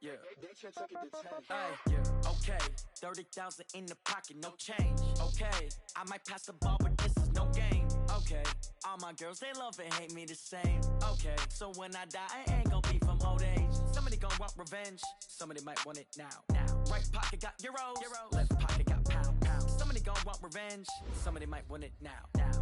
yeah. Hey, yeah. Okay, 30,000 in the pocket, no change. Okay, I might pass the ball, but this is no game. Okay, all my girls, they love and hate me the same. Okay, so when I die, I ain't gon' be from old age. Somebody gon' want revenge, somebody might want it now. Right pocket got euros, left pocket got pound. Somebody gon' want revenge, somebody might want it now.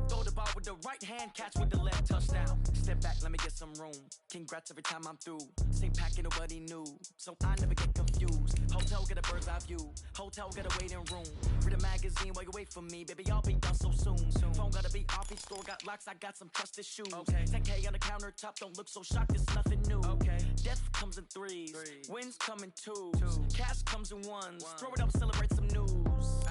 Throw the ball with the right hand, catch with the left, touchdown. Step back, let me get some room. Congrats every time I'm through. Same packet, nobody knew, so I never get confused. Hotel get a bird's eye view, hotel get a waiting room. Read a magazine while you wait for me, baby, I'll be done so soon. Phone gotta be off, each store got locks, I got some trusted shoes. 10K on the countertop, don't look so shocked, it's nothing new. Death comes in threes, wins come in twos, cash comes in ones. Throw it up, celebrate some news.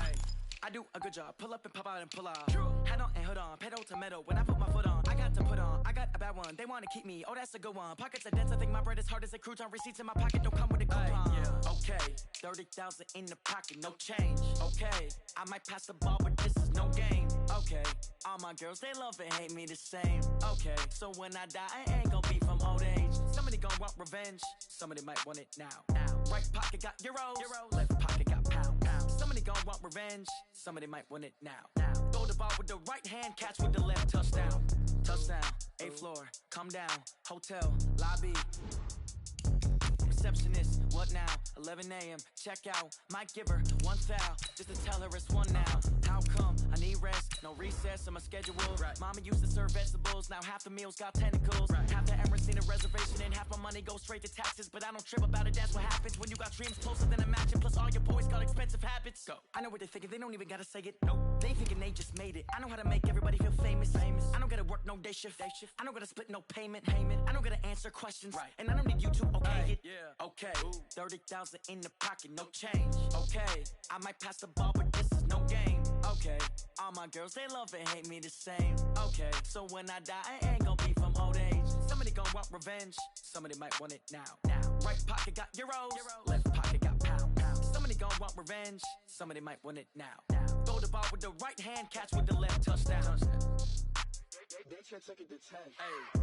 I do a good job, pull up and pop out and pull out. Head on and hood on, pedal to metal. When I put my foot on, I got to put on. I got a bad one, they wanna keep me, oh that's a good one. Pockets are dense, I think my bread is hard as a crouton. Receipts in my pocket don't come with a coupon. Okay, 30,000 in the pocket, no change. Okay, I might pass the ball, but this is no game. Okay, all my girls, they love and hate me the same. Okay, so when I die, I ain't gon' be from old age. Somebody gon' want revenge, somebody might want it now. Right pocket got euros, left pocket got pound. Somebody gon' want revenge, somebody might want it now. Throw the ball with the right hand, catch with the left, touchdown. Touchdown, 8th floor, come down, hotel, lobby. Receptionist, what now? 11 a.m., check out. Might give her one foul, just to tell her it's one now. How come? I need rest, no recess on my schedule. Mama used to serve vegetables, now half the meals got tentacles. Half the Emirates seen a reservation and half my money goes straight to taxes. But I don't trip about it, that's what happens when you got dreams closer than a match. And plus all your boys got expensive habits. Go. I know what they're thinking, they don't even gotta say it. Nope. They thinking they just made it. I know how to make everybody feel famous. I don't gotta work no day shift. I don't gotta split no payment. I don't gotta answer questions. And I don't need you to okay it. Okay, 30,000 in the pocket, no change. Okay, I might pass the ball, but this is no game. Okay, all my girls, they love and hate me the same. Okay, so when I die, I ain't gon' be from old age. Somebody gon' want revenge, somebody might want it now. Right pocket got euros, left pocket got pound. Somebody gon' want revenge, somebody might want it now. Throw the ball with the right hand, catch with the left, touchdown. They should take it to 10. Hey.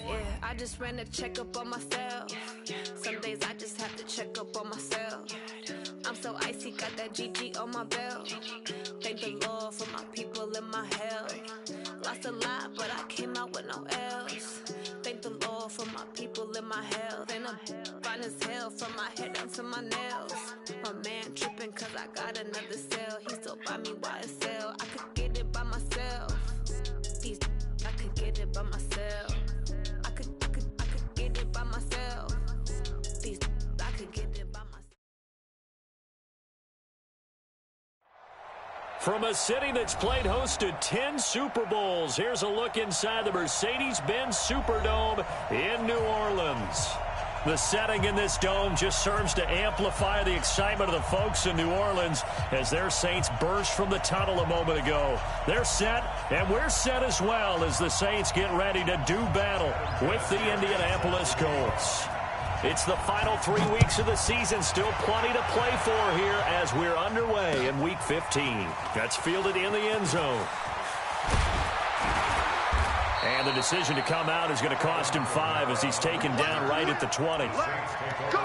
Yeah, I just ran a checkup on myself. Some days I just have to check up on myself. I'm so icy, got that GG on my belt. Thank the Lord for my people and my health. Lost a lot, but I came out with no L's. Thank the Lord for my people and my health. And I'm fine as hell from my head down to my nails. My man tripping cause I got another cell. He still buy me YSL. I could get it by myself. These I could get it by myself. I could get it by myself. These I could get it by myself. From a city that's played host to 10 Super Bowls, here's a look inside the Mercedes-Benz Superdome in New Orleans. The setting in this dome just serves to amplify the excitement of the folks in New Orleans as their Saints burst from the tunnel a moment ago. They're set, and we're set as well as the Saints get ready to do battle with the Indianapolis Colts. It's the final 3 weeks of the season, still plenty to play for here as we're underway in Week 15. That's fielded in the end zone. And the decision to come out is going to cost him 5 as he's taken down right at the 20. Let's go!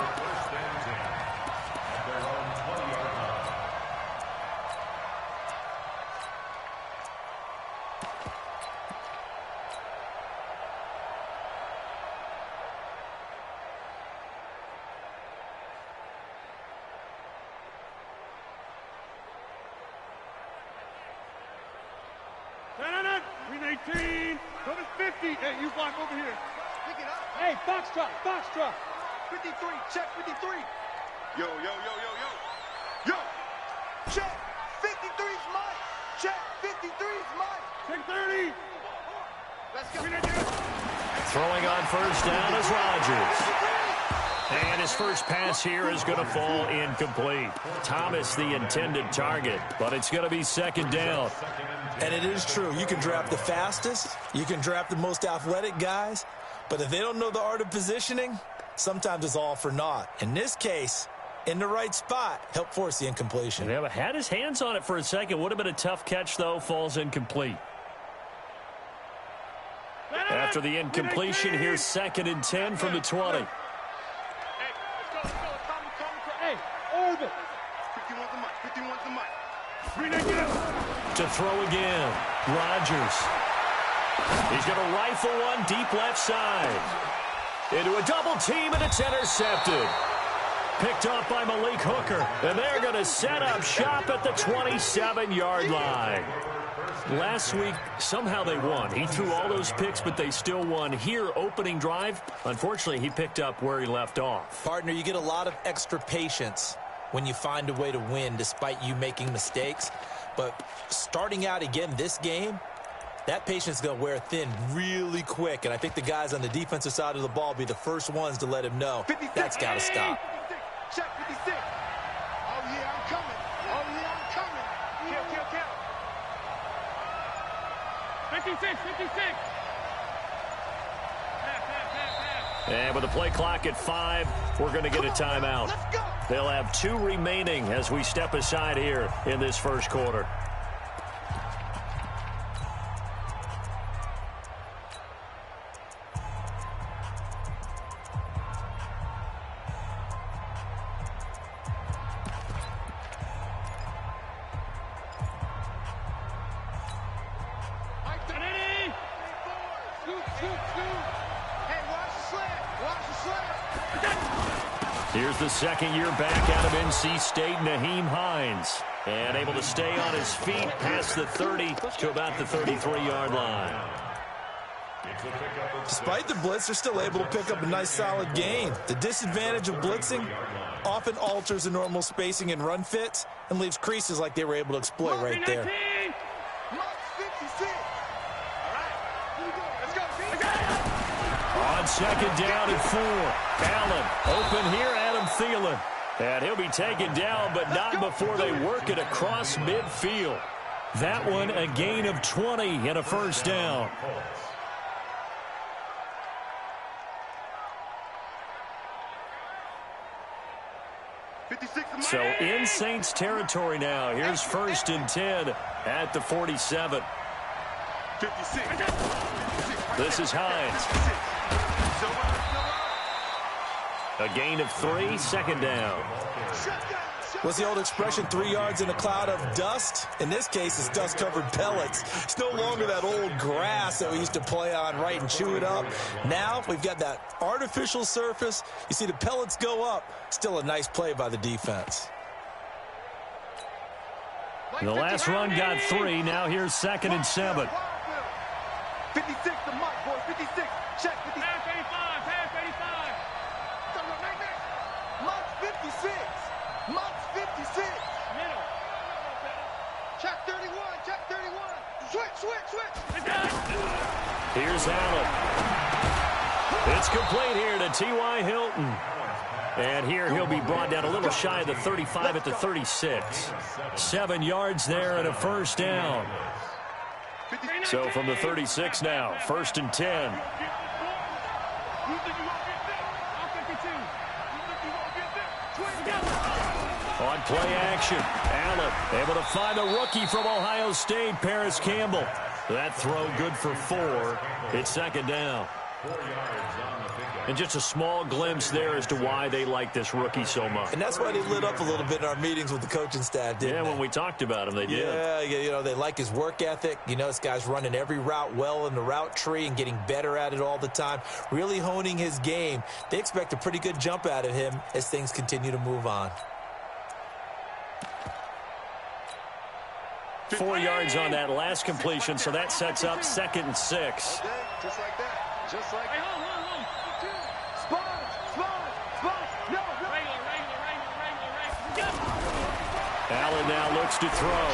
Green 18, come to 50. Hey, you block over here. Pick it up. Hey, foxtrot. 53, check 53. Yo. Yo, check 53's mine. Check 53's mine. Check 30. Let's go. Throwing on first down is Rodgers. And his first pass here is going to fall incomplete. Thomas, the intended target, but it's going to be second down. And it is true. You can draft the fastest. You can draft the most athletic guys. But if they don't know the art of positioning, sometimes it's all for naught. In this case, in the right spot, help force the incompletion. Yeah, but had his hands on it for a second. Would have been a tough catch, though. Falls incomplete. After the incompletion, here's 2nd and 10 from the 20. Hey, orbit. 51's the mic. 51's the mic. To throw again, Rodgers. He's going to rifle one deep left side. Into a double team, and it's intercepted. Picked off by Malik Hooker, and they're going to set up shop at the 27-yard line. Last week, somehow they won. He threw all those picks, but they still won. Here, opening drive, unfortunately, he picked up where he left off. Partner, you get a lot of extra patience when you find a way to win despite you making mistakes. But starting out again this game, that patience is going to wear thin really quick. And I think the guys on the defensive side of the ball will be the first ones to let him know that's got to stop. Check 56. Oh, yeah, I'm coming. Oh, yeah, I'm coming. Count. 56. And with the play clock at 5, we're going to get a timeout. Let's go. They'll have 2 remaining as we step aside here in this first quarter. Here's the second year back out of NC State, Naheem Hines. And able to stay on his feet past the 30 to about the 33-yard line. Despite the blitz, they're still able to pick up a nice solid gain. The disadvantage of blitzing often alters the normal spacing and run fits and leaves creases like they were able to exploit right there. On second down and 4. Allen open here, Adam Thielen. And he'll be taken down, but not before they work it across midfield. That one a gain of 20 and a first down. So in Saints territory now. Here's 1st and 10 at the 47. 56. This is Hines. A gain of 3, second down. What's the old expression, 3 yards in a cloud of dust? In this case, it's dust-covered pellets. It's no longer that old grass that we used to play on, right, and chew it up. Now we've got that artificial surface. You see the pellets go up. Still a nice play by the defense. The last run got 3. Now here's 2nd and 7. 56, the mic, boys. 56. Check 56. Pass 85. Mock's 56. Mock's 56. Middle. Check 31. Switch. Here's Allen. It's complete here to T.Y. Hilton. And here he'll be brought down a little shy of the 35 at the 36. 7 yards there and a first down. So from the 36 now, 1st and 10. On play action, Allen able to find the rookie from Ohio State, Paris Campbell. That throw good for 4. It's second down. And just a small glimpse there as to why they like this rookie so much. And that's why they lit up a little bit in our meetings with the coaching staff, didn't they? Yeah, when we talked about him, they did. Yeah, you know, they like his work ethic. You know, this guy's running every route well in the route tree and getting better at it all the time, really honing his game. They expect a pretty good jump out of him as things continue to move on. 4 yards on that last completion, so that sets up 2nd and 6. Just like that. Just like that. Allen now looks to throw.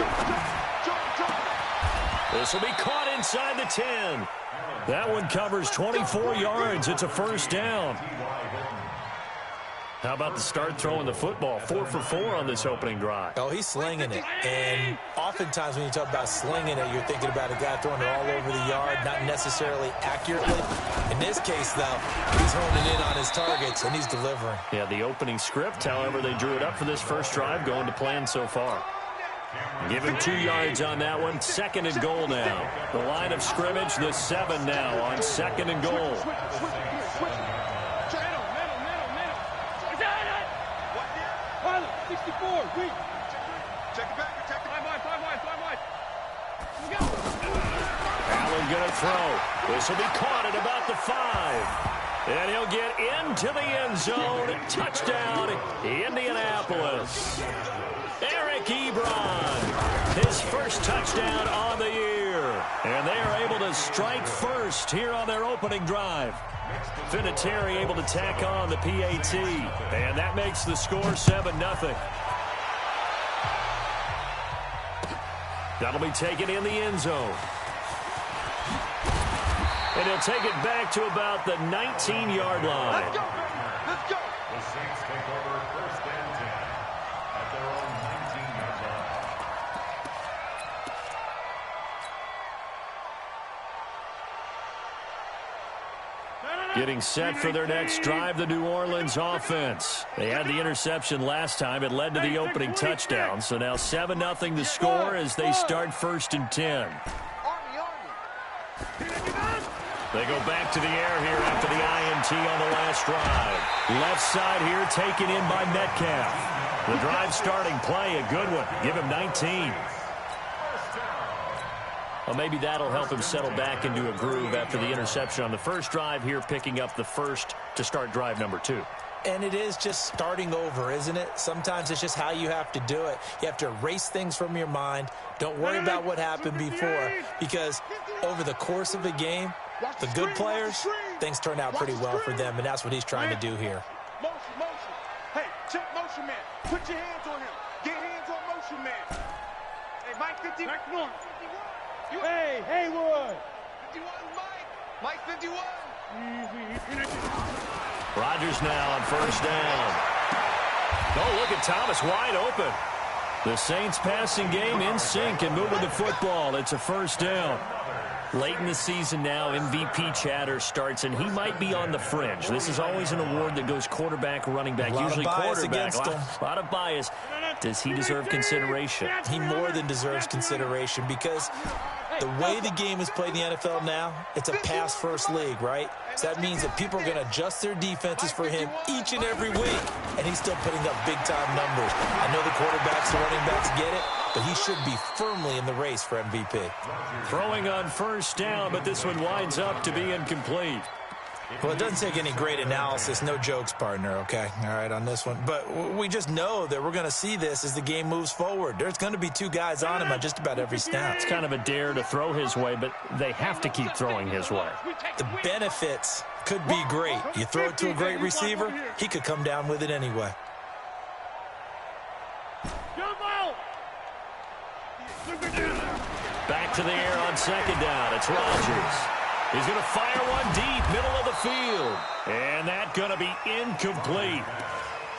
This will be caught inside the 10. That one covers 24 yards. It's a first down. How about the start throwing the football? 4 for 4 on this opening drive. Oh, he's slinging it. And oftentimes when you talk about slinging it, you're thinking about a guy throwing it all over the yard, not necessarily accurately. In this case, though, he's honing in on his targets, and he's delivering. Yeah, the opening script, however, they drew it up for this first drive, going to plan so far. Give him 2 yards on that one. 2nd and goal now. The line of scrimmage, the 7 now on 2nd and goal. Allen going to throw. This will be caught at about the 5. And he'll get into the end zone. Touchdown, Indianapolis. Eric Ebron, his first touchdown on the year. And they are able to strike first here on their opening drive. Vinatieri able to tack on the PAT. And that makes the score 7-0. That'll be taken in the end zone. And he'll take it back to about the 19-yard line. Let's go. Let's go. The Saints take over 1st and 10 at their own 19-yard line. Getting set for their next drive, the New Orleans offense. They had the interception last time. It led to the opening touchdown. So now 7-0 the score as they start 1st and 10. They go back to the air here after the INT on the last drive. Left side here taken in by Metcalf. The drive starting play, a good one. Give him 19. Well, maybe that'll help him settle back into a groove after the interception on the first drive here, picking up the first to start drive number 2. And it is just starting over, isn't it? Sometimes it's just how you have to do it. You have to erase things from your mind. Don't worry about what happened before, because over the course of a game, the good players, things turn out pretty well for them, and that's what he's trying to do here. Motion. Hey, check motion man. Put your hands on him. Get hands on motion man. Hey, Mike 50. Hey, Haywood. 51, Mike. 51. Rodgers now on 1st down. Oh, look at Thomas wide open. The Saints passing game in sync and moving the football. It's a 1st down. Late in the season now, MVP chatter starts, and he might be on the fringe. This is always an award that goes quarterback, running back, usually quarterback. A lot of bias. Does he deserve consideration? He more than deserves consideration, because the way the game is played in the NFL now, it's a pass-first league, right? So that means that people are going to adjust their defenses for him each and every week, and he's still putting up big-time numbers. I know the quarterbacks, the running backs get it, but he should be firmly in the race for MVP. Throwing on 1st down, but this one winds up to be incomplete. Well, it doesn't take any great analysis. No jokes, partner, okay? All right, on this one. But we just know that we're going to see this as the game moves forward. There's going to be 2 guys on him on just about every snap. It's kind of a dare to throw his way, but they have to keep throwing his way. The benefits could be great. You throw it to a great receiver, he could come down with it anyway. Back to the air on 2nd down. It's Rodgers. He's going to fire one deep, middle of the field. And that's going to be incomplete.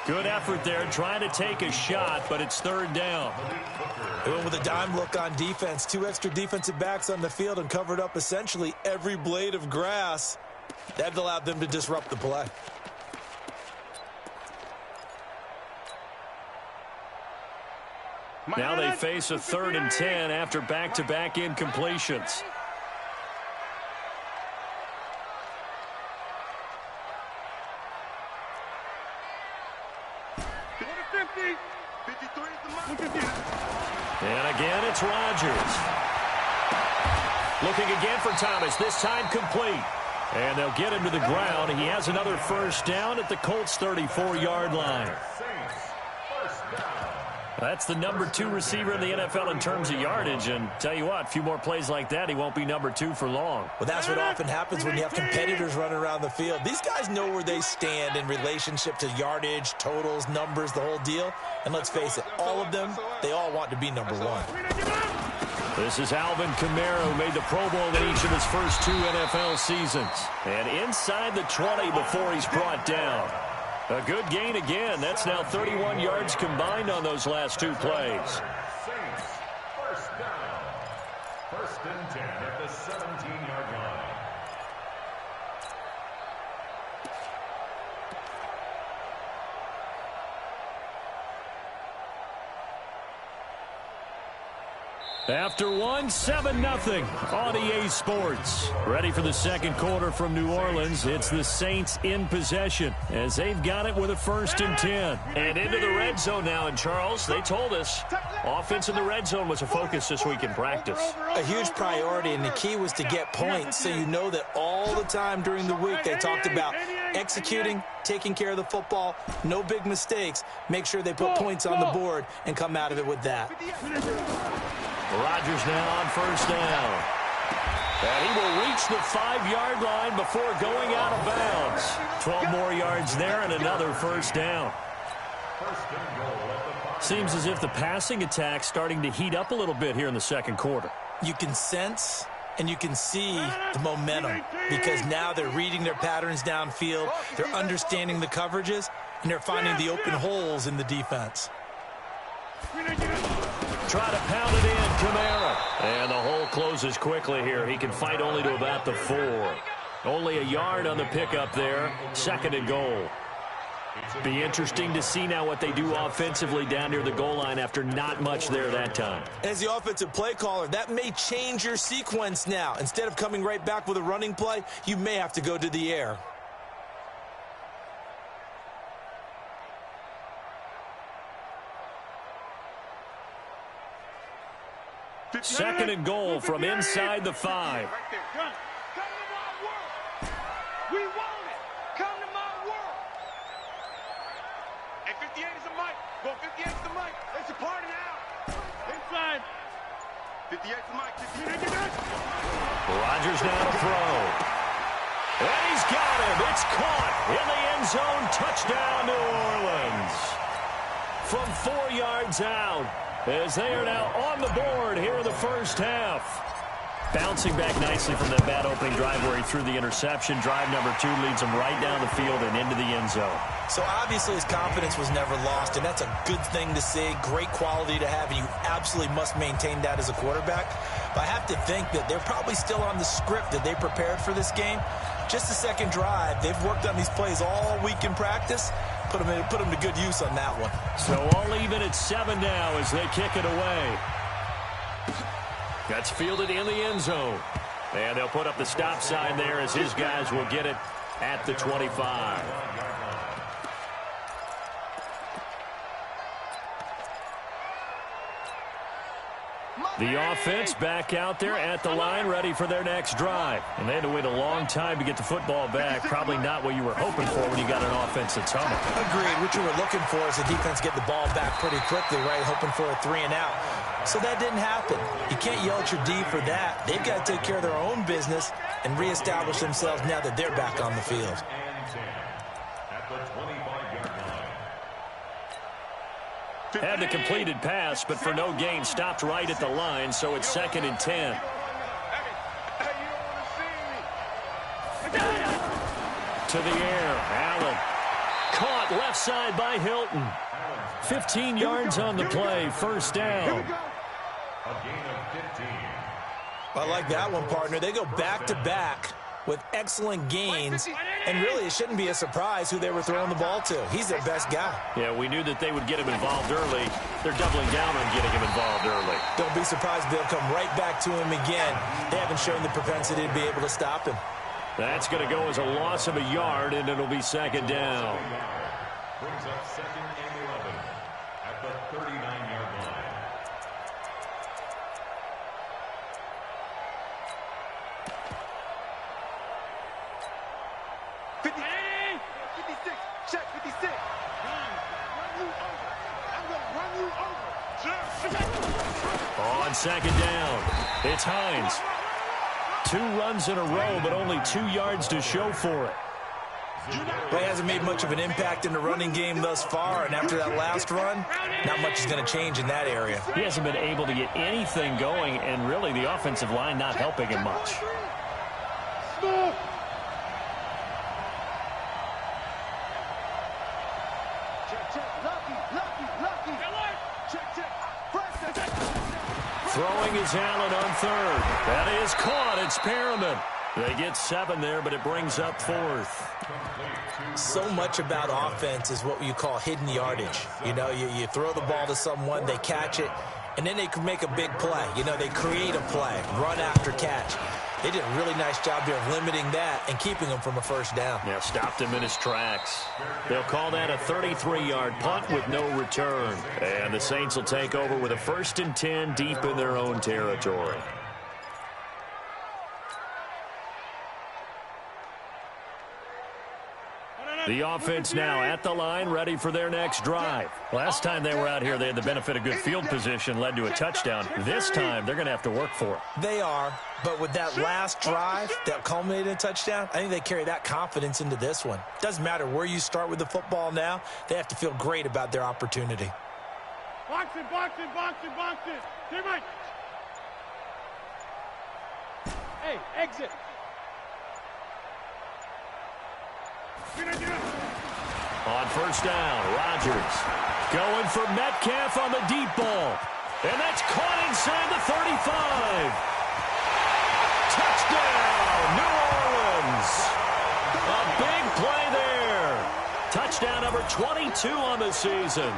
Good effort there, trying to take a shot, but it's 3rd down. With a dime look on defense, 2 extra defensive backs on the field and covered up essentially every blade of grass. That allowed them to disrupt the play. Now they face a 3rd and 10 after back-to-back incompletions. And again, it's Rodgers. Looking again for Thomas, this time complete. And they'll get him to the ground. He has another 1st down at the Colts' 34-yard line. That's the number 2 receiver in the NFL in terms of yardage. And tell you what, a few more plays like that, he won't be number 2 for long. Well, that's what often happens when you have competitors running around the field. These guys know where they stand in relationship to yardage, totals, numbers, the whole deal. And let's face it, all of them, they all want to be number 1. This is Alvin Kamara, who made the Pro Bowl in each of his first 2 NFL seasons. And inside the 20 before he's brought down. A good gain again. That's now 31 yards combined on those last two plays. Saints, first down. First and 10 at the 17-yard line. After one, 7-0 on EA Sports. Ready for the second quarter from New Orleans. It's the Saints in possession as they've got it with a 1st and 10. And into the red zone now. And Charles, they told us offense in the red zone was a focus this week in practice. A huge priority, and the key was to get points. So you know that all the time during the week they talked about executing, taking care of the football, no big mistakes. Make sure they put points on the board and come out of it with that. Rodgers now on 1st down. And he will reach the 5-yard line before going out of bounds. 12 more yards there and another 1st down. Seems as if the passing attack's starting to heat up a little bit here in the second quarter. You can sense and you can see the momentum because now they're reading their patterns downfield, they're understanding the coverages, and they're finding the open holes in the defense. Try to pound it in, Kamara. And the hole closes quickly here. He can fight only to about the 4. Only a yard on the pickup there. 2nd and goal. Be interesting to see now what they do offensively down near the goal line after not much there that time. As the offensive play caller, that may change your sequence now. Instead of coming right back with a running play, you may have to go to the air. Second and goal from inside the 5. Right there. Come to my world. We want it. Come to my world. Hey, 58 is the mic. Go 58 is the mic. It's a party now. Inside. 58 is the mic. 58 is Rodgers now to throw. And he's got him. It's caught in the end zone. Touchdown, New Orleans. From 4 yards out. As they are now on the board here in the first half. Bouncing back nicely from that bad opening drive where he threw the interception. Drive number 2 leads him right down the field and into the end zone. So obviously his confidence was never lost, and that's a good thing to see. Great quality to have, and you absolutely must maintain that as a quarterback. But I have to think that they're probably still on the script that they prepared for this game. Just the second drive. They've worked on these plays all week in practice. Put them to good use on that one. So all even at 7 now as they kick it away. That's fielded in the end zone. And they'll put up the stop sign there as his guys will get it at the 25. The offense back out there at the line, ready for their next drive. And they had to wait a long time to get the football back. Probably not what you were hoping for when you got an offense that's humming. Agreed. What you were looking for is the defense get the ball back pretty quickly, right? Hoping for a 3 and out. So that didn't happen. You can't yell at your D for that. They've got to take care of their own business and reestablish themselves now that they're back on the field. Had the completed pass, but for no gain, stopped right at the line, so it's 2nd and 10. To the air, Allen. Caught left side by Hilton. 15 yards on the play, 1st down. A gain of 15. I like that one, partner. They go back-to-back with excellent gains, and really it shouldn't be a surprise who they were throwing the ball to. He's their best guy. Yeah, we knew that they would get him involved early. They're doubling down on getting him involved early. Don't be surprised if they'll come right back to him again. They haven't shown the propensity to be able to stop him. That's going to go as a loss of a yard, and it'll be 2nd down. Brings up 2nd and 11 at the 39-yard line. Check 56. I'm going to run you over. On 2nd down, it's Hines. 2 runs in a row, but only 2 yards to show for it. Well, he hasn't made much of an impact in the running game thus far, and after that last run, not much is going to change in that area. He hasn't been able to get anything going, and really the offensive line not helping him much. Throwing is Allen on third. That is caught. It's Perriman. They get 7 there, but it brings up 4th. So much about offense is what you call hidden yardage. You know, you throw the ball to someone, they catch it, and then they can make a big play. You know, they create a play, run after catch. They did a really nice job here of limiting that and keeping him from a first down. Yeah, stopped him in his tracks. They'll call that a 33-yard punt with no return. And the Saints will take over with a 1st and 10 deep in their own territory. The offense now at the line, ready for their next drive. Last time they were out here, they had the benefit of good field position, led to a touchdown. This time, they're going to have to work for it. They are, but with that last drive that culminated in a touchdown, I think they carry that confidence into this one. Doesn't matter where you start with the football now, they have to feel great about their opportunity. Box it, box it, box it, box it. Teammate. Hey, exit. On first down, Rodgers going for Metcalf on the deep ball. And that's caught inside the 35. Touchdown, New Orleans. A big play there. Touchdown number 22 on the season.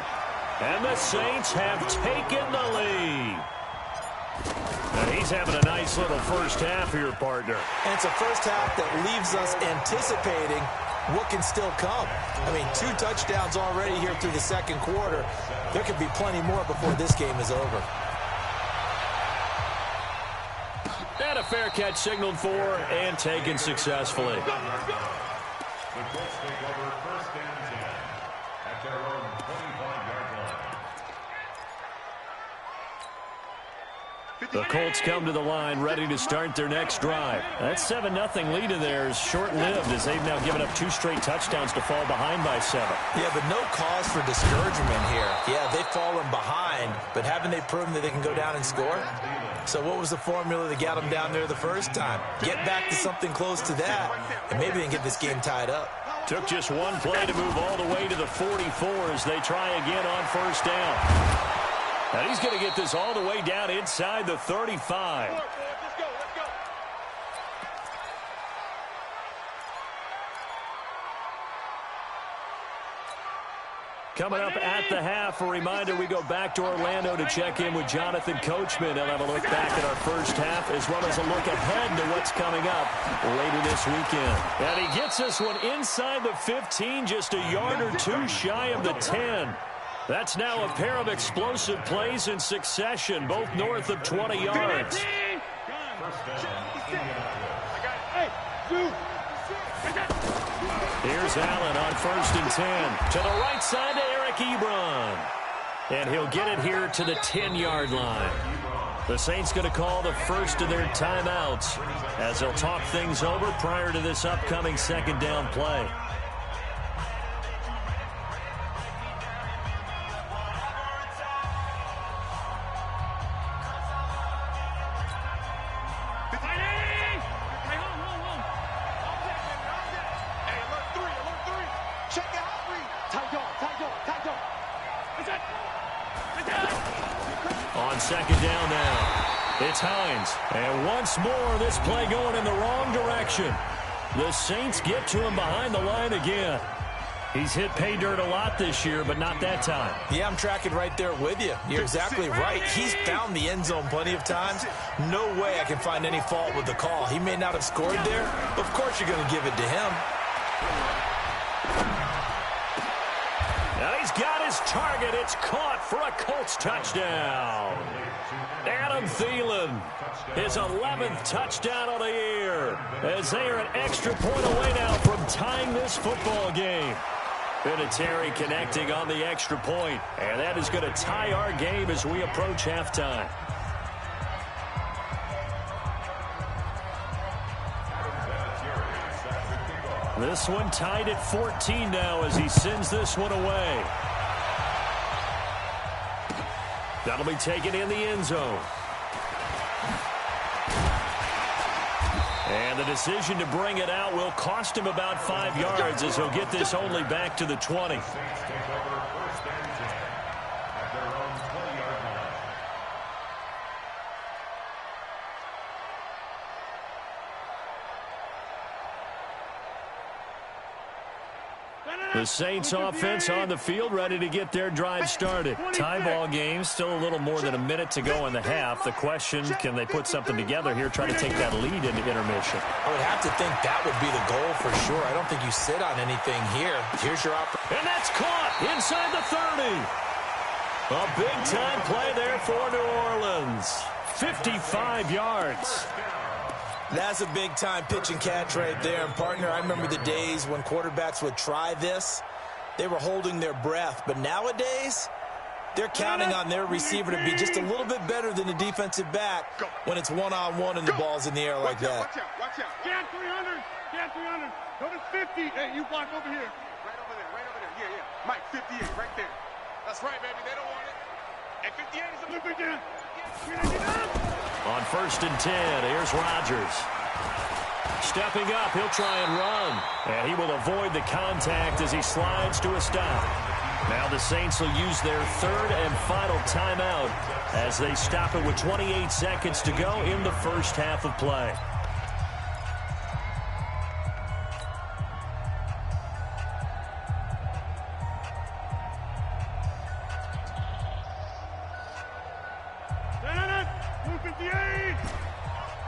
And the Saints have taken the lead. And he's having a nice little first half here, partner. And it's a first half that leaves us anticipating what can still come. I mean, 2 touchdowns already here through the second quarter. There could be plenty more before this game is over. And a fair catch signaled for and taken successfully. The Colts take over 1st and 10 at their own 25-yard line. The Colts come to the line ready to start their next drive. That 7-0 lead of theirs short-lived as they've now given up 2 straight touchdowns to fall behind by 7. Yeah, but no cause for discouragement here. Yeah, they've fallen behind, but haven't they proven that they can go down and score? So what was the formula that got them down there the first time? Get back to something close to that, and maybe they can get this game tied up. Took just one play to move all the way to the 44 as they try again on first down. And he's going to get this all the way down inside the 35. Let's go, let's go. Coming up at the half, a reminder we go back to Orlando to check in with Jonathan Coachman. He'll have a look back at our first half as well as a look ahead to what's coming up later this weekend. And he gets this one inside the 15, just a yard or 2 shy of the 10. That's now a pair of explosive plays in succession, both north of 20 yards. Here's Allen on 1st and 10. To the right side to Eric Ebron. And he'll get it here to the 10-yard line. The Saints going to call the first of their timeouts as they'll talk things over prior to this upcoming 2nd down play. On 2nd down now, it's Hines. And once more, this play going in the wrong direction. The Saints get to him behind the line again. He's hit pay dirt a lot this year, but not that time. Yeah, I'm tracking right there with you. You're exactly right. He's found the end zone plenty of times. No way I can find any fault with the call. He may not have scored there, but of course you're going to give it to him. Now he's got his target. It's caught for a Colts touchdown. Adam Thielen, his 11th touchdown of the year, as they are an extra point away now from tying this football game. Vinatieri connecting on the extra point, and that is going to tie our game as we approach halftime. This one tied at 14 now as he sends this one away. That'll be taken in the end zone. And the decision to bring it out will cost him about 5 yards as he'll get this only back to the 20. The Saints offense on the field, ready to get their drive started. Tie ball game, still a little more than a minute to go in the half. The question, can they put something together here, try to take that lead into intermission? I would have to think that would be the goal for sure. I don't think you sit on anything here. Here's your opportunity. And that's caught inside the 30. A big-time play there for New Orleans. 55 yards. That's a big-time pitch and catch right there. And, partner, I remember the days when quarterbacks would try this. They were holding their breath. But nowadays, they're counting on their receiver to be just a little bit better than the defensive back when it's one-on-one and the ball's in the air like that. Watch out, watch out. Get 300. Get 300. Go to 50. Hey, you block over here. Right over there, right over there. Yeah, yeah. Mike, 58, right there. That's right, baby. They don't want it. And 58 is a little bit down. On 1st and 10, here's Rodgers. Stepping up, he'll try and run. And he will avoid the contact as he slides to a stop. Now the Saints will use their 3rd and final timeout as they stop it with 28 seconds to go in the first half of play.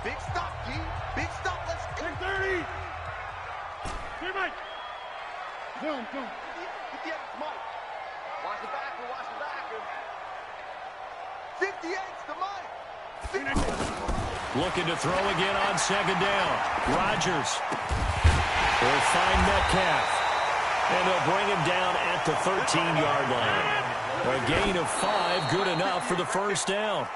Big stop, G. Big stop. Let's go. 30. Here, Mike. Zoom. 58, Mike. Watch the backer. Watch the backer. 58's the Mike. Looking to throw again on 2nd down. Rodgers will find Metcalf. And they'll bring him down at the 13-yard line. A gain of 5, good enough for the first down.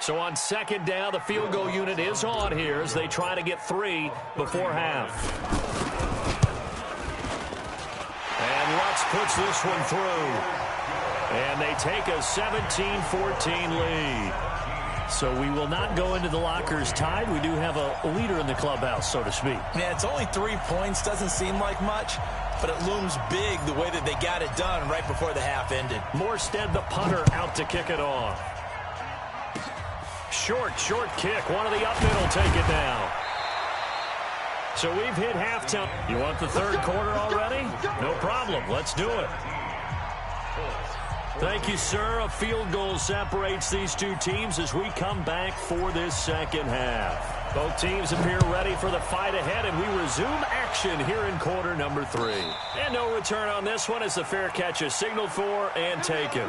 So on 2nd down, the field goal unit is on here as they try to get 3 before half. And Lutz puts this one through. And they take a 17-14 lead. So we will not go into the lockers tied. We do have a leader in the clubhouse, so to speak. Yeah, it's only 3 points. Doesn't seem like much, but it looms big the way that they got it done right before the half ended. Morstead, the punter, out to kick it off. Short kick. One of the up mid will take it down. So we've hit halftime. You want the 3rd quarter already? No problem. Let's do it. Thank you, sir. A field goal separates these two teams as we come back for this 2nd half. Both teams appear ready for the fight ahead, and we resume action here in quarter number 3. And no return on this one as the fair catch is signaled for and taken.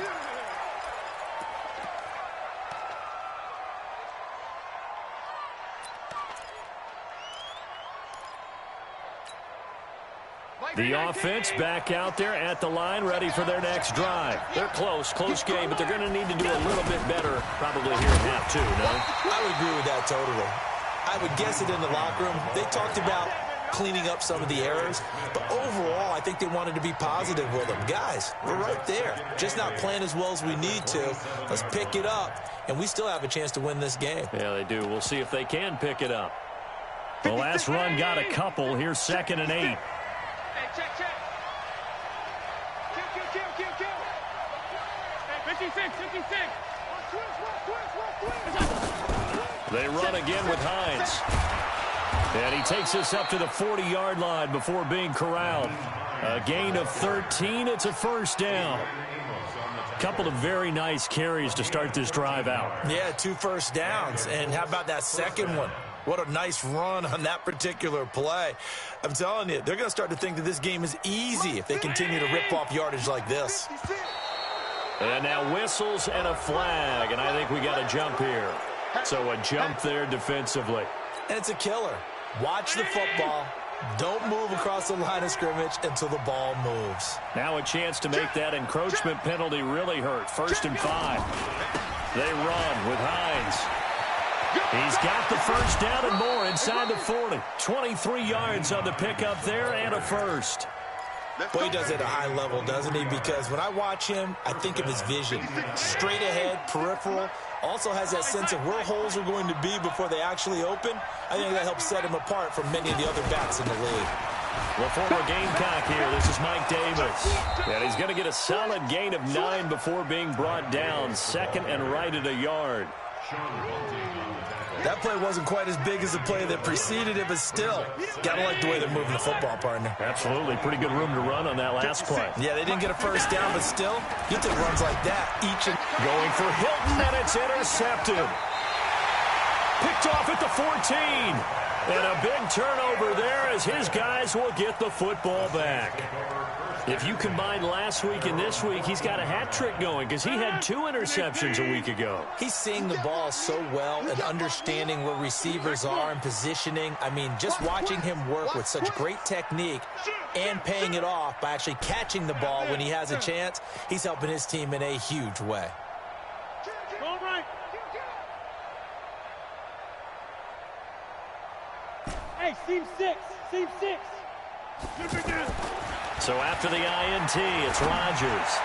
The offense back out there at the line, ready for their next drive. They're close game, but they're going to need to do a little bit better probably here in half 2, no? I would agree with that totally. I would guess it in the locker room. They talked about cleaning up some of the errors, but overall, I think they wanted to be positive with them. Guys, we're right there. Just not playing as well as we need to. Let's pick it up, and we still have a chance to win this game. Yeah, they do. We'll see if they can pick it up. The last run got a couple. Here's 2nd and 8. Check. Kill. Hey, 56. They run again with Hines. And he takes us up to the 40-yard line before being corralled. A gain of 13. It's a first down. Couple of very nice carries to start this drive out. Yeah, 2 first downs. And how about that second one? What a nice run on that particular play. I'm telling you, they're going to start to think that this game is easy if they continue to rip off yardage like this. And now whistles and a flag, and I think we got a jump here. So a jump there defensively. And it's a killer. Watch the football. Don't move across the line of scrimmage until the ball moves. Now a chance to make that encroachment penalty really hurt. 1st and 5. They run with Hines. He's got the first down and more inside the 40. 23 yards on the pickup there and a first. Boy, he does it at a high level, doesn't he? Because when I watch him, I think of his vision. Straight ahead, peripheral. Also has that sense of where holes are going to be before they actually open. I think that helps set him apart from many of the other backs in the league. The former Gamecock here. This is Mike Davis. And he's going to get a solid gain of 9 before being brought down. 2nd and right at a yard. That play wasn't quite as big as the play that preceded it, but still, gotta like the way they're moving the football, partner. Absolutely. Pretty good room to run on that last play. Yeah, they didn't get a first down, but still, you take runs like that each and... Going for Hilton, and it's intercepted. Picked off at the 14. And a big turnover there as his guys will get the football back. If you combine last week and this week, he's got a hat trick going because he had 2 interceptions a week ago. He's seeing the ball so well and understanding where receivers are and positioning. I mean, just watching him work with such great technique and paying it off by actually catching the ball when he has a chance, he's helping his team in a huge way. All right. Hey, seam 6. Seam 6. So after the INT, it's Rodgers.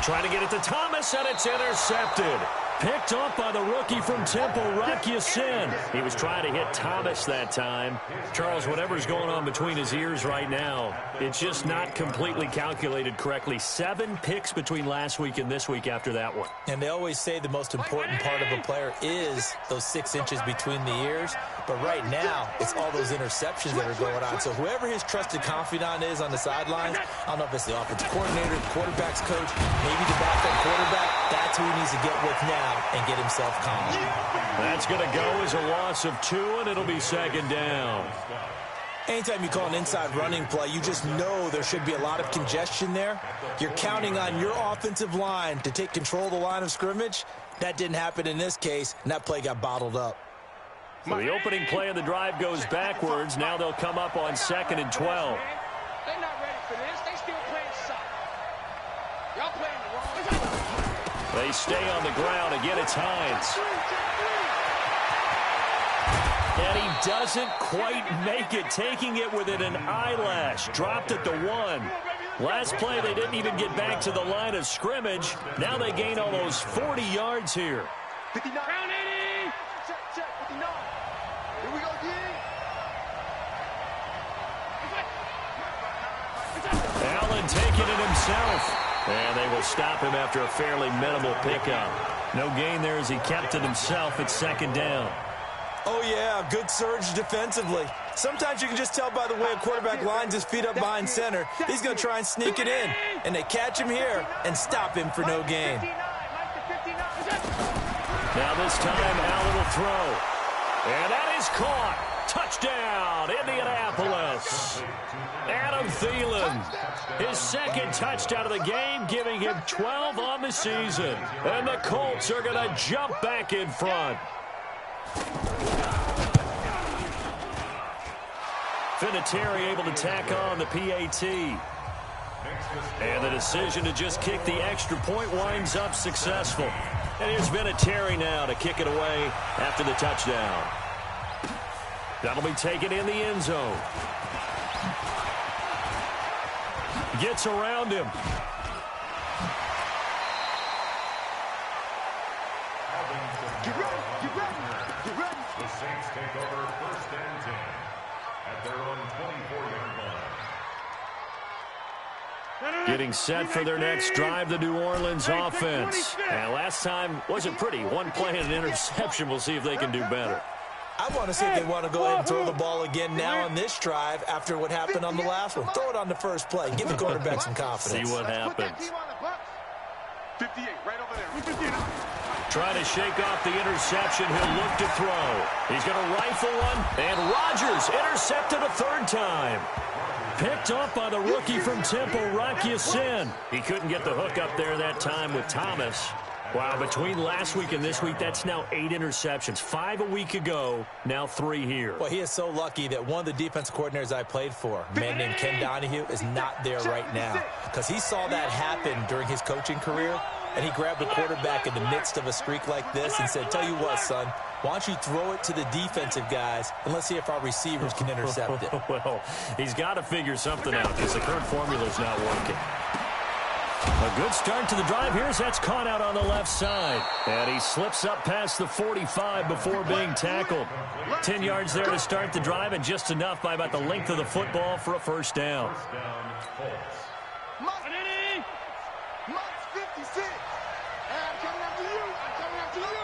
Trying to get it to Thomas, and it's intercepted. Picked off by the rookie from Temple, Rakiasin. He was trying to hit Thomas that time. Charles, whatever's going on between his ears right now, it's just not completely calculated correctly. 7 picks between last week and this week after that one. And they always say the most important part of a player is those 6 inches between the ears. But right now, it's all those interceptions that are going on. So whoever his trusted confidant is on the sidelines, I don't know if it's the offensive coordinator, the quarterback's coach, maybe the backup quarterback, that's who he needs to get with now and get himself calm. That's going to go as a loss of 2, and it'll be second down. Anytime you call an inside running play, you just know there should be a lot of congestion there. You're counting on your offensive line to take control of the line of scrimmage. That didn't happen in this case, and that play got bottled up. So the opening play of the drive goes backwards. Now they'll come up on 2nd and 12. They're not ready for this. They still playing soft. Y'all playing the wrong. They stay on the ground. Again, it's Hines. And he doesn't quite make it, taking it within an eyelash. Dropped at the 1. Last play, they didn't even get back to the line of scrimmage. Now they gain almost 40 yards here. 59. Round 80. Check, 59. Here we go, Allen taking it himself. And they will stop him after a fairly minimal pickup. No gain there as he kept it himself at 2nd down. Oh, yeah, good surge defensively. Sometimes you can just tell by the way a quarterback lines his feet up behind center. He's going to try and sneak it in. And they catch him here and stop him for no gain. Now this time, Allen will throw. And that is caught. Touchdown, Indianapolis. Adam Thielen, his 2nd touchdown of the game, giving him 12 on the season. And the Colts are going to jump back in front. Vinatieri able to tack on the PAT. And the decision to just kick the extra point winds up successful. And here's Vinatieri now to kick it away after the touchdown. That'll be taken in the end zone. Gets around him. Get ready, get ready, get ready. The Saints take over 1st and 10 at their own 24-yard line. Getting set for their next drive, the New Orleans offense. And last time wasn't pretty. 1 play and an interception. We'll see if they can do better. I want to see if they want to go ahead and throw the ball again now on this drive after what happened on the last one. Throw it on the first play. Give the quarterback some confidence. See what happens. 58, right over there. Trying to shake off the interception. He'll look to throw. He's going to rifle one. And Rodgers intercepted a 3rd time. Picked off by the rookie from Temple, Rakiasin. He couldn't get the hook up there that time with Thomas. Wow, between last week and this week, that's now 8 interceptions. 5 a week ago, now 3 here. Well, he is so lucky that one of the defense coordinators I played for, a man named Ken Donahue, is not there right now. Because he saw that happen during his coaching career, and he grabbed the quarterback in the midst of a streak like this and said, tell you what, son, why don't you throw it to the defensive guys, and let's see if our receivers can intercept it. Well, he's got to figure something out because the current formula is not working. A good start to the drive here as that's caught out on the left side. And he slips up past the 45 before being tackled. 10 yards there to start the drive, and just enough by about the length of the football for a 1st down. Must 56. I'm coming after you. I'm coming after you.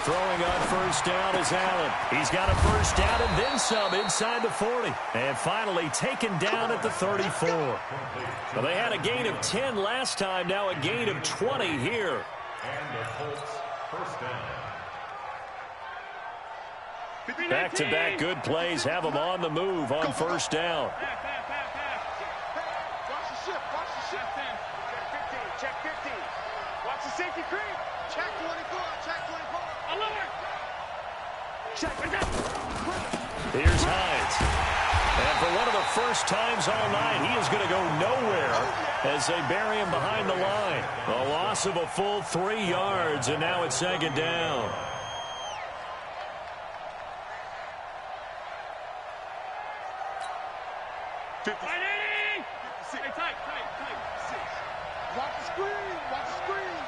Throwing on first down is Allen. He's got a first down and then some inside the 40. And finally taken down at the 34. Well, they had a gain of 10 last time, now a gain of 20 here. And the Colts first down. Back-to-back good plays have them on the move on first down. Watch the shift. Watch the shift. Check 15. Check 15. Watch the safety creep. Check 24. Check 24. I love it. Check. Here's Hines. And for one of the first times all night, he is going to go nowhere as they bury him behind the line. A loss of a full 3 yards, and now it's second down. Watch the screen. Watch the screen.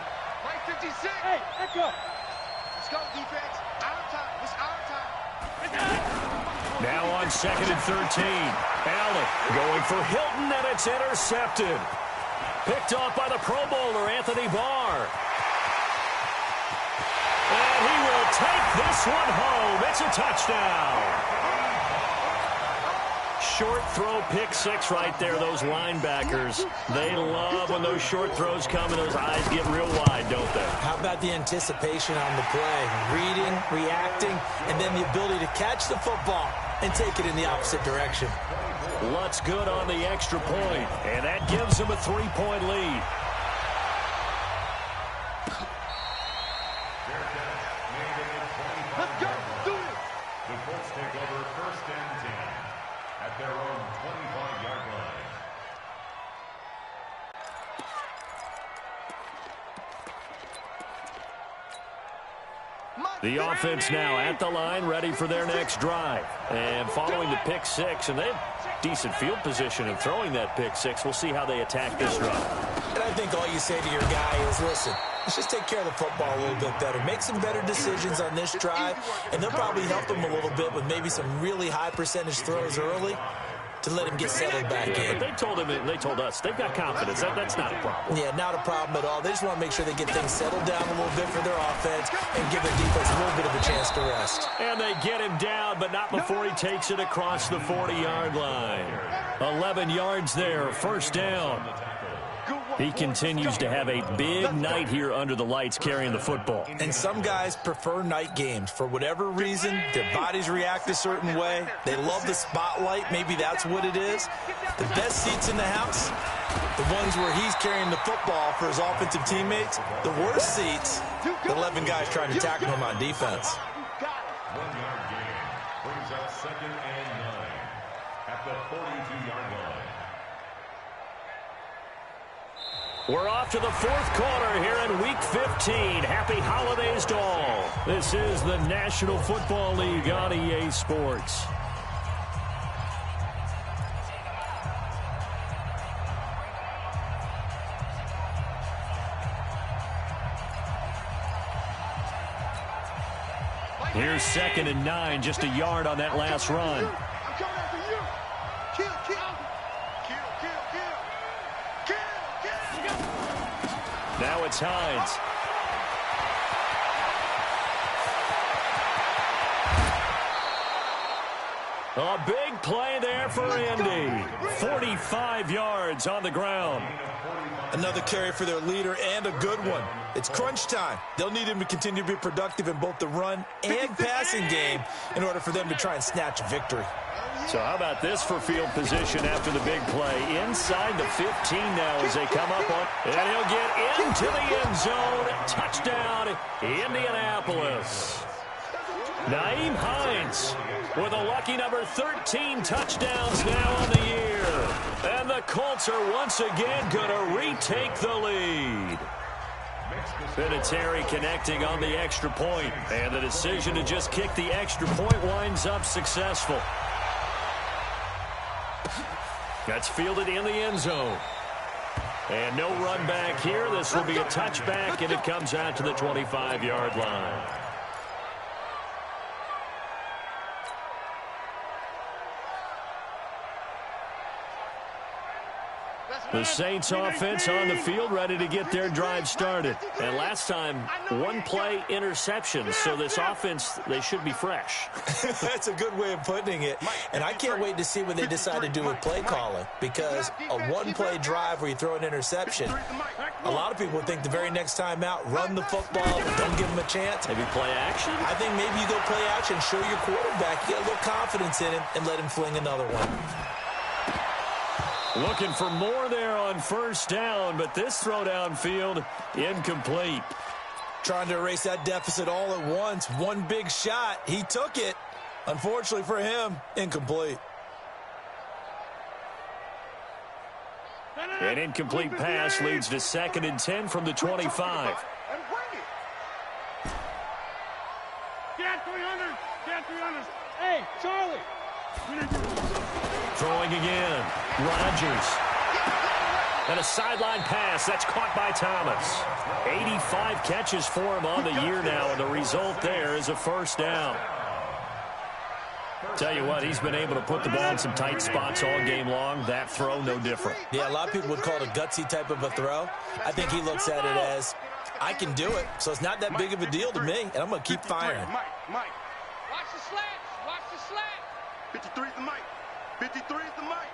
Right 56. Hey, echo. Let's go, defense. Our time. It's our time. Now on second and 13. Allen going for Hilton, and it's intercepted. Picked off by the Pro Bowler, Anthony Barr. And he will take this one home. It's a touchdown. Short throw, pick six right there. Those linebackers, they love when those short throws come and those eyes get real wide, don't they? How about the anticipation on the play? Reading, reacting, and then the ability to catch the football and take it in the opposite direction. Lutz good on the extra point, and that gives them a 3-point lead. Let's go. Do it. The Colts take over first and 10 at their own 25-yard line. The offense now at the line, ready for their next drive. And following the pick six, and they have decent field position in throwing that pick six. We'll see how they attack this drive. And I think all you say to your guy is, listen, let's just take care of the football a little bit better. Make some better decisions on this drive, and they'll probably help him a little bit with maybe some really high percentage throws early to let him get settled back in. But they told us they've got confidence. That's not a problem. Yeah, not a problem at all. They just want to make sure they get things settled down a little bit for their offense and give their defense a little bit of a chance to rest. And they get him down, but not before he takes it across the 40-yard line. 11 yards there, first down. He continues to have a big night here under the lights carrying the football. And some guys prefer night games. For whatever reason, their bodies react a certain way. They love the spotlight. Maybe that's what it is. The best seats in the house, the ones where he's carrying the football for his offensive teammates. The worst seats, the 11 guys trying to tackle him on defense. 1-yard gain brings up second and 9 at the 42-yard line. We're off to the fourth quarter here in Week 15. Happy holidays to all. This is the National Football League on EA Sports. Here's second and 9, just a yard on that last run. I'm coming after you. Kill. Now it's Hines. A big play there for Indy. 45 yards on the ground. Another carry for their leader and a good one. It's crunch time. They'll need him to continue to be productive in both the run and passing game in order for them to try and snatch a victory. So how about this for field position after the big play? Inside the 15 now as they come up on. And he'll get into the end zone. Touchdown, Indianapolis. Nyheim Hines with a lucky number 13 touchdowns now on the year. And the Colts are once again going to retake the lead. Vinatieri connecting on the extra point. And the decision to just kick the extra point winds up successful. That's fielded in the end zone. And no run back here. This will be a touchback, and it comes out to the 25-yard line. The Saints offense on the field, ready to get their drive started. And last time, one play interception. So this offense, they should be fresh. That's a good way of putting it. And I can't wait to see what they decide to do with play calling. Because a one-play drive where you throw an interception, a lot of people would think the very next time out, run the football, but don't give them a chance. Maybe play action? I think maybe you go play action, show your quarterback, get a little confidence in him, and let him fling another one. Looking for more there on first down, but this throw downfield, incomplete. Trying to erase that deficit all at once. One big shot. He took it. Unfortunately for him, incomplete. An incomplete pass leads to 2nd and 10 from the 25. Get 300. Get 300. Hey, Charlie. Throwing again. Rodgers. And a sideline pass. That's caught by Thomas. 85 catches for him on the year now, and the result there is a first down. Tell you what, he's been able to put the ball in some tight spots all game long. That throw, no different. Yeah, a lot of people would call it a gutsy type of a throw. I think he looks at it as, I can do it, so it's not that big of a deal to me, and I'm going to keep firing. Mike. Watch the slats. Watch the slat. 53 is the mic. 53 is the mic.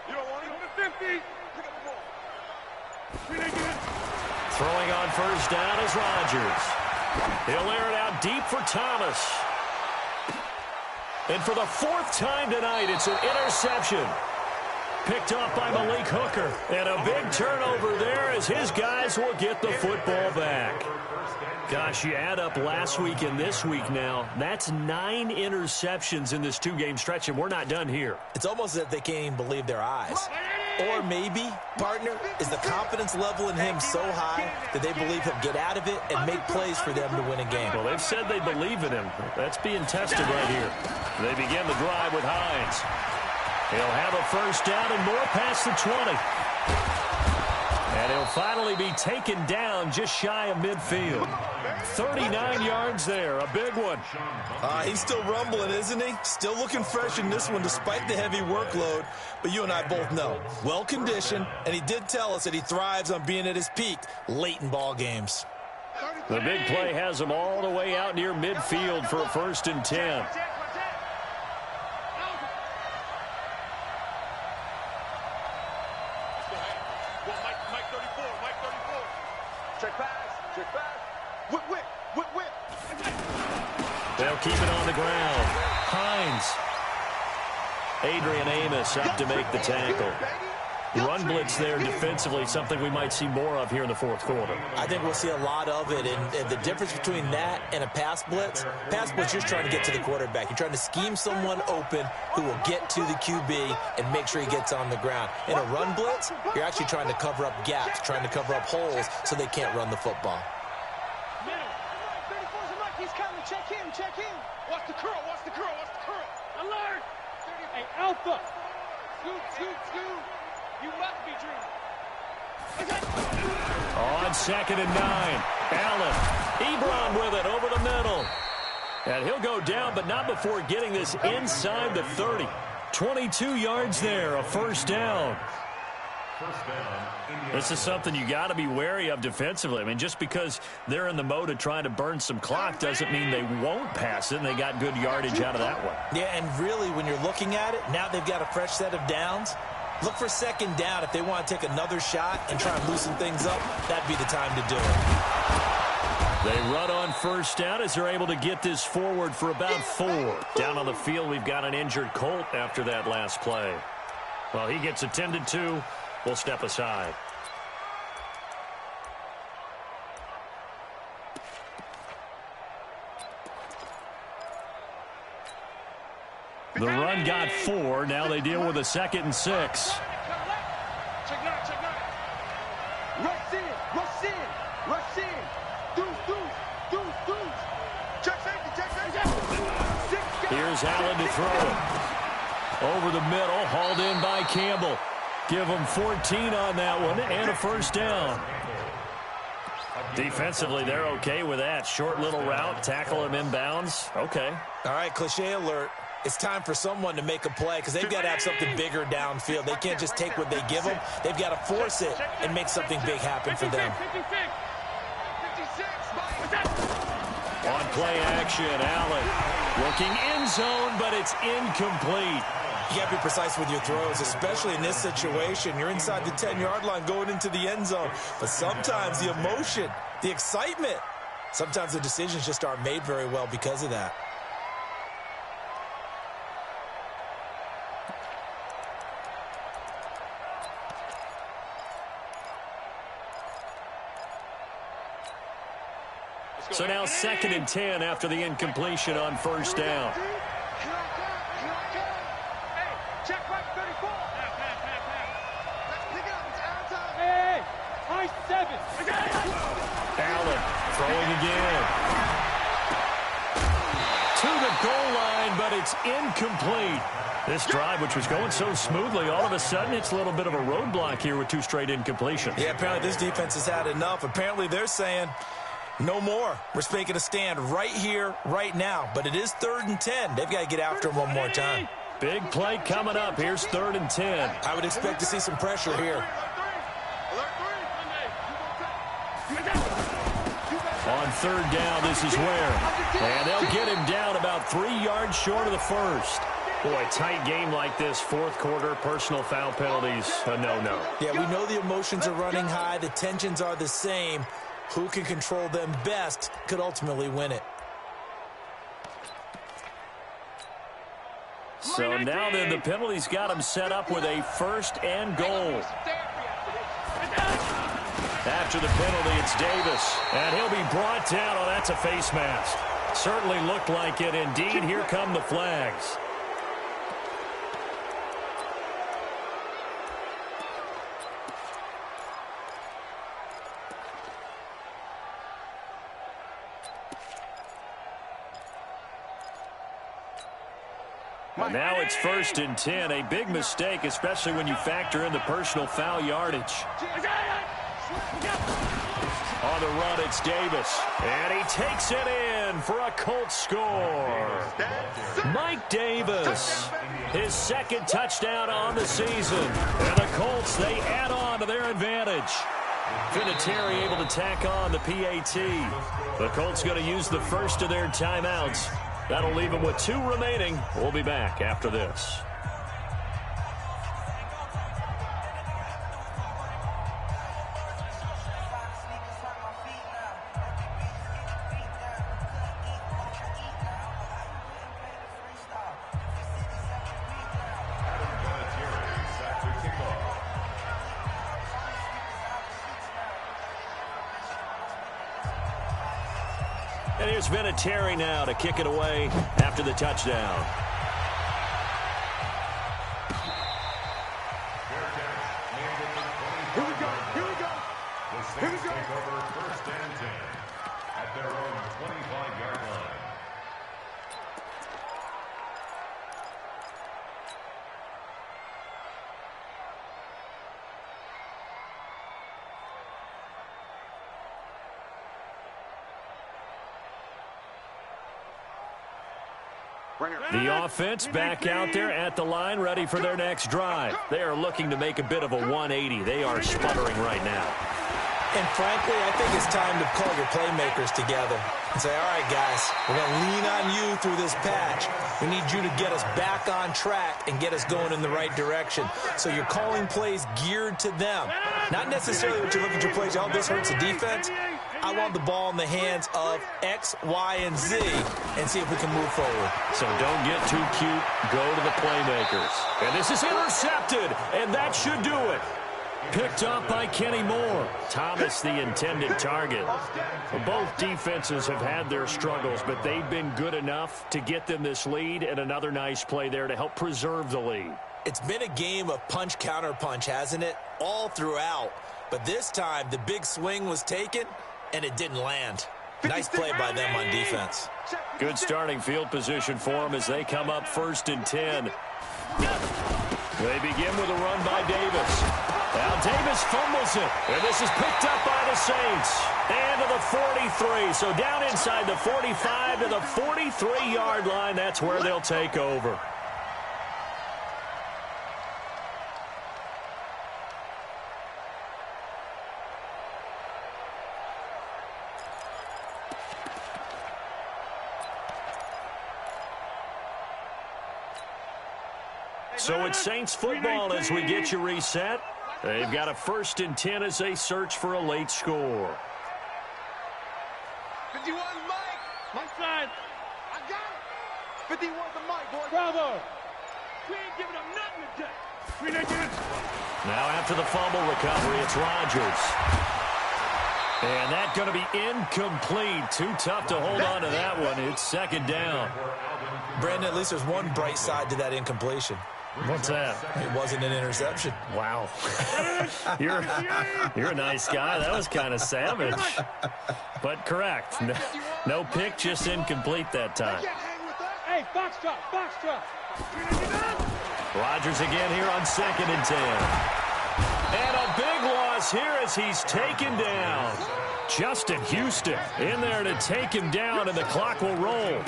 You don't want it? Go to 50. Pick up the ball. Throwing on first down is Rodgers. He'll air it out deep for Thomas. And for the 4th time tonight, it's an interception. Picked off by Malik Hooker. And a big turnover there as his guys will get the football back. Gosh, you add up last week and this week now, that's 9 interceptions in this 2-game stretch, and we're not done here. It's almost as if they can't even believe their eyes. Or maybe, partner, is the confidence level in him so high that they believe he'll get out of it and make plays for them to win a game. Well, they've said they believe in him. That's being tested right here. They begin the drive with Hines. He'll have a first down and more past the 20. And he'll finally be taken down just shy of midfield. 39 yards there, a big one. He's still rumbling, isn't he? Still looking fresh in this one despite the heavy workload. But you and I both know, well-conditioned, and he did tell us that he thrives on being at his peak late in ball games. The big play has him all the way out near midfield for a 1st and 10. They'll keep it on the ground. Hines. Adrian Amos up to make the tackle. Run blitz there defensively, something we might see more of here in the 4th quarter. I think we'll see a lot of it, and the difference between that and a pass blitz, you're just trying to get to the quarterback. You're trying to scheme someone open who will get to the QB and make sure he gets on the ground. In a run blitz, you're actually trying to cover up gaps, trying to cover up holes so they can't run the football. Check in. Watch the curl. Alert. Hey, Alpha. Scoot. You must be dreaming. On 2nd and 9. Allen. Ebron with it over the middle. And he'll go down, but not before getting this inside the 30. 22 yards there, a first down. This is something you got to be wary of defensively. I mean, just because they're in the mode of trying to burn some clock doesn't mean they won't pass it, and they got good yardage out of that one. Yeah, and really, when you're looking at it, now they've got a fresh set of downs. Look for 2nd down. If they want to take another shot and try and loosen things up, that'd be the time to do it. They run on first down as they're able to get this forward for about 4. Down on the field, we've got an injured Colt after that last play. Well, he gets attended to. We'll step aside. The run got 4. Now they deal with a 2nd and 6. Check nine. Rush in. Deuce. Check safety. Here's Allen to throw it. Over the middle, hauled in by Campbell. Give him 14 on that one and a first down. Defensively, they're okay with that. Short little route, tackle him inbounds. Okay. All right, cliche alert. It's time for someone to make a play because they've got to have something bigger downfield. They can't just take what they give them. They've got to force it and make something big happen for them. On play action, Allen looking end zone, but it's incomplete. You got to be precise with your throws, especially in this situation. You're inside the 10-yard line going into the end zone. But sometimes the emotion, the excitement, sometimes the decisions just aren't made very well because of that. So now 2nd and 10 after the incompletion on first down. Check right 34. Let's pick it up. It's our time. Hey, high 7. Allen throwing again. To the goal line, but it's incomplete. This drive, which was going so smoothly, all of a sudden it's a little bit of a roadblock here with 2 straight incompletions. Yeah, apparently this defense has had enough. Apparently they're saying no more. We're making a stand right here, right now. But it is 3rd and 10. They've got to get after him one more time. Big play coming up. Here's 3rd and 10. I would expect to see some pressure here. On 3rd down, this is where. And they'll get him down about 3 yards short of the first. Boy, tight game like this, 4th quarter, personal foul penalties, a no-no. Yeah, we know the emotions are running high. The tensions are the same. Who can control them best could ultimately win it. So now then, the penalties got him set up with a 1st and goal. After the penalty, it's Davis. And he'll be brought down. Oh, that's a face mask. Certainly looked like it. Indeed, here come the flags. And now it's 1st and 10. A big mistake, especially when you factor in the personal foul yardage. On the run, it's Davis. And he takes it in for a Colts score. Mike Davis, his 2nd touchdown on the season. And the Colts, they add on to their advantage. Vinatieri able to tack on the PAT. The Colts going to use the first of their timeouts. That'll leave them with 2 remaining. We'll be back after this. And here's Vinatieri now to kick it away after the touchdown. Here we go. Here we go. The Saints take over 1st and 10 at their own 25-yard line. The offense back out there at the line, ready for their next drive. They are looking to make a bit of a 180. They are sputtering right now. And frankly, I think it's time to call your playmakers together and say, all right, guys, we're going to lean on you through this patch. We need you to get us back on track and get us going in the right direction. So you're calling plays geared to them. Not necessarily what you look at your plays, oh, this hurts the defense. I want the ball in the hands of X, Y, and Z and see if we can move forward. So don't get too cute. Go to the playmakers. And this is intercepted, and that should do it. Picked up by Kenny Moore. Thomas, the intended target. Both defenses have had their struggles, but they've been good enough to get them this lead, and another nice play there to help preserve the lead. It's been a game of punch-counter-punch, hasn't it? All throughout. But this time, the big swing was taken, and it didn't land. Nice play by them on defense. Good starting field position for them as they come up 1st and 10. They begin with a run by Davis. Now Davis fumbles it, and this is picked up by the Saints. And to the 43, so down inside the 45 to the 43-yard line. That's where they'll take over. So it's Saints football as we get you reset. They've got a 1st and 10 as they search for a late score. 51 Mike. Left side. I got it. 51 the Mike, boy. Bravo. We ain't giving up nothing today. Now after the fumble recovery, it's Rodgers. And that's going to be incomplete. Too tough to hold on to that one. It's 2nd down. Brandon, at least there's one bright side to that incompletion. What's that? It wasn't an interception. Wow. You're a nice guy. That was kind of savage. But correct. No pick, just incomplete that time. Hey, box drop. Rodgers again here on 2nd and 10. And a big loss here as he's taken down. Justin Houston in there to take him down, and the clock will roll.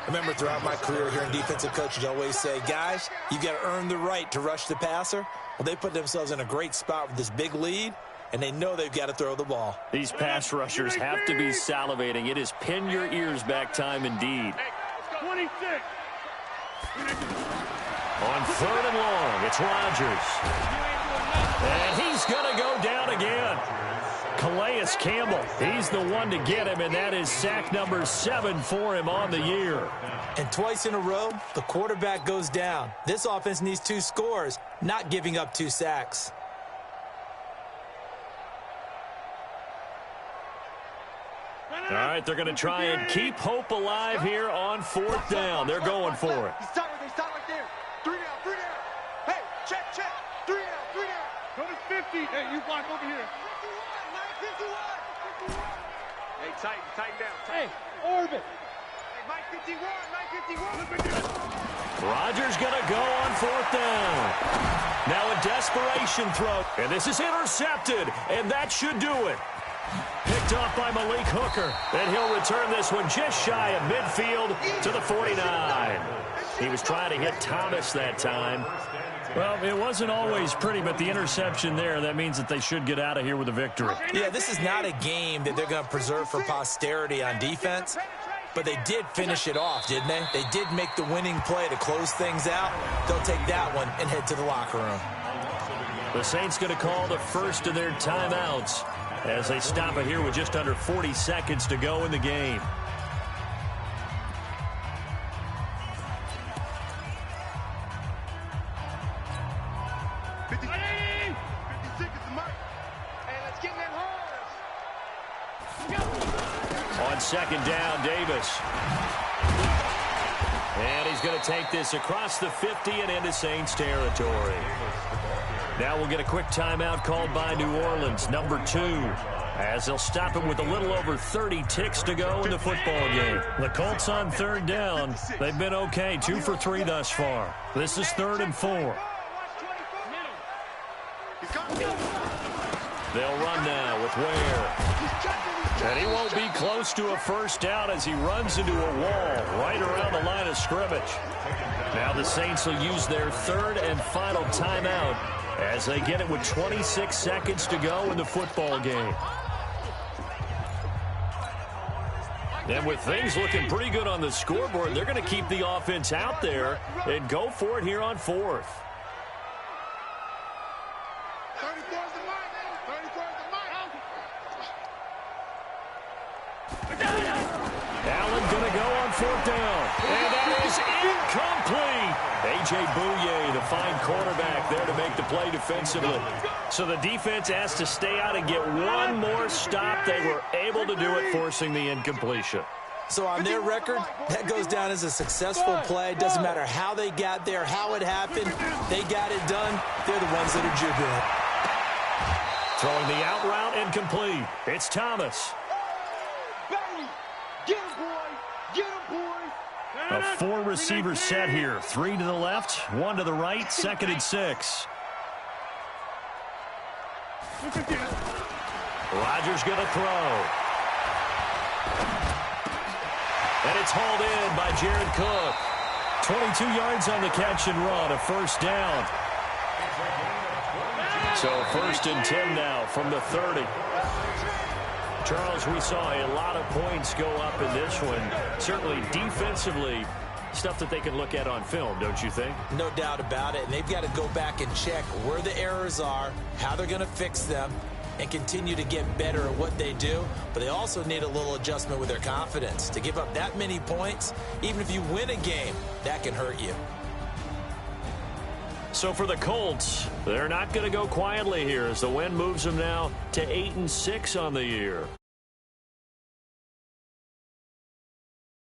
Remember, throughout my career here in defensive coaches, I always say, guys, you got to earn the right to rush the passer. Well, they put themselves in a great spot with this big lead, and they know they've got to throw the ball. These pass rushers have to be salivating. It is pin your ears back time indeed. 26. On 3rd and long, it's Rodgers. And he's going to go down again. Calais Campbell, he's the one to get him, and that is sack number 7 for him on the year. And twice in a row, the quarterback goes down. This offense needs 2 scores, not giving up 2 sacks. All right, they're going to try and keep hope alive here on 4th down. They're going for it. Stop right there. 3 down. Hey, check. 3 down. Go to 50. Hey, you block over here. 51. Hey, tighten down. Hey, orbit. Hey, Mike 51. Rodgers going to go on 4th down. Now a desperation throw. And this is intercepted, and that should do it. Picked off by Malik Hooker. And he'll return this one just shy of midfield to the 49. He was trying to hit Thomas that time. Well, it wasn't always pretty, but the interception there, that means that they should get out of here with a victory. Yeah, this is not a game that they're going to preserve for posterity on defense, but they did finish it off, didn't they? They did make the winning play to close things out. They'll take that one and head to the locker room. The Saints going to call the first of their timeouts as they stop it here with just under 40 seconds to go in the game. On 2nd down, Davis. And he's going to take this across the 50 and into Saints territory. Now we'll get a quick timeout called by New Orleans, number 2, as they'll stop it with a little over 30 ticks to go in the football game. The Colts on 3rd down. They've been okay, 2 for 3 thus far. This is 3rd and 4. They'll run now with Ware. And he won't be close to a 1st down as he runs into a wall right around the line of scrimmage. Now the Saints will use their 3rd and final timeout as they get it with 26 seconds to go in the football game. And with things looking pretty good on the scoreboard, they're going to keep the offense out there and go for it here on 4th. Allen going to go on 4th down. And that is incomplete. A.J. Bouye, the fine quarterback, there to make the play defensively. So the defense has to stay out and get one more stop. They were able to do it, forcing the incompletion. So on their record, that goes down as a successful play. Doesn't matter how they got there, how it happened. They got it done. They're the ones that are jubilant. Throwing the out route incomplete. It's Thomas. A 4-receiver set here. 3 to the left, 1 to the right, 2nd and 6. Rodgers going to throw. And it's hauled in by Jared Cook. 22 yards on the catch and run, a first down. So 1st and 10 now from the 30. Charles, we saw a lot of points go up in this one. Certainly defensively, stuff that they can look at on film, don't you think? No doubt about it. And they've got to go back and check where the errors are, how they're going to fix them, and continue to get better at what they do. But they also need a little adjustment with their confidence. To give up that many points, even if you win a game, that can hurt you. So for the Colts, they're not going to go quietly here as the win moves them now to 8-6 on the year.